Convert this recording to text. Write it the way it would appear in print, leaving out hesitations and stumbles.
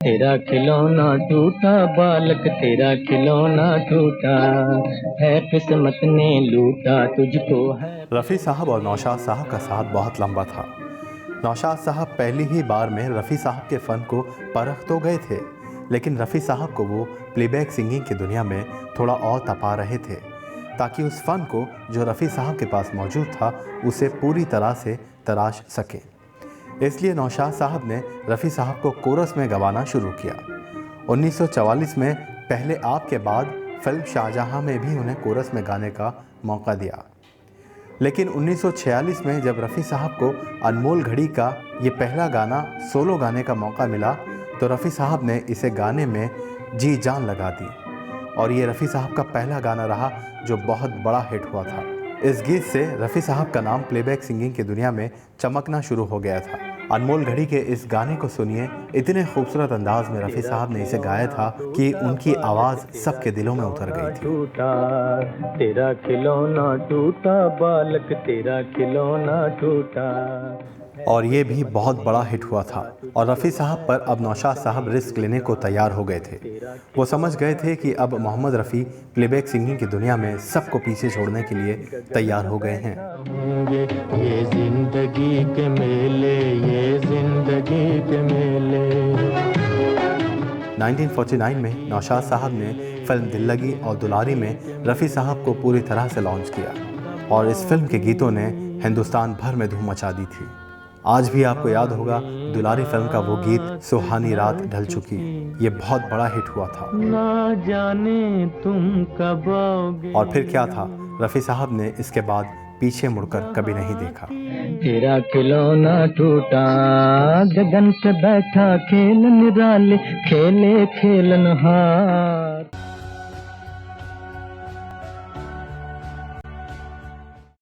तेरा खिलौना टूटा बालक, तेरा खिलौना टूटा, है किस्मत ने लूटा तुझको है। रफ़ी साहब और नौशाद साहब का साथ बहुत लंबा था। नौशाद साहब पहली ही बार में रफ़ी साहब के फ़न को परख तो गए थे, लेकिन रफ़ी साहब को वो प्लेबैक सिंगिंग की दुनिया में थोड़ा और तपा रहे थे, ताकि उस फ़न को जो रफ़ी साहब के पास मौजूद था उसे पूरी तरह से तराश सकें। इसलिए नौशाद साहब ने रफ़ी साहब को कोरस में गवाना शुरू किया। 1944 में पहले आप के बाद फिल्म शाहजहां में भी उन्हें कोरस में गाने का मौका दिया। लेकिन 1946 में जब रफ़ी साहब को अनमोल घड़ी का ये पहला गाना सोलो गाने का मौका मिला, तो रफ़ी साहब ने इसे गाने में जी जान लगा दी और ये रफ़ी साहब का पहला गाना रहा जो बहुत बड़ा हिट हुआ था। इस गीत से रफ़ी साहब का नाम प्लेबैक सिंगिंग की दुनिया में चमकना शुरू हो गया था। अनमोल घड़ी के इस गाने को सुनिए, इतने खूबसूरत अंदाज में रफ़ी साहब ने इसे गाया था कि उनकी आवाज़ सबके दिलों में उतर गई थी। टूटा तेरा खिलौना टूटा बालक, तेरा खिलौना टूटा। और ये भी बहुत बड़ा हिट हुआ था और रफ़ी साहब पर अब नौशाद साहब रिस्क लेने को तैयार हो गए थे। वो समझ गए थे कि अब मोहम्मद रफ़ी प्लेबैक सिंगिंग की दुनिया में सबको पीछे छोड़ने के लिए तैयार हो गए हैं। ये जिंदगी के मेले, ये जिंदगी के मेले। 1949 में नौशाद साहब ने फिल्म दिल लगी और दुलारी में रफ़ी साहब को पूरी तरह से लॉन्च किया और इस फिल्म के गीतों ने हिंदुस्तान भर में धूम मचा दी थी। आज भी आपको याद होगा दुलारी फिल्म का वो गीत सुहानी रात ढल चुकी, ये बहुत बड़ा हिट हुआ था। ना जाने तुम कब आओगे। और फिर क्या था, रफ़ी साहब ने इसके बाद पीछे मुड़कर कभी नहीं देखा। तेरा खिलौना टूटा, गगन पे बैठा खेल निराले, खेले खेलनहार।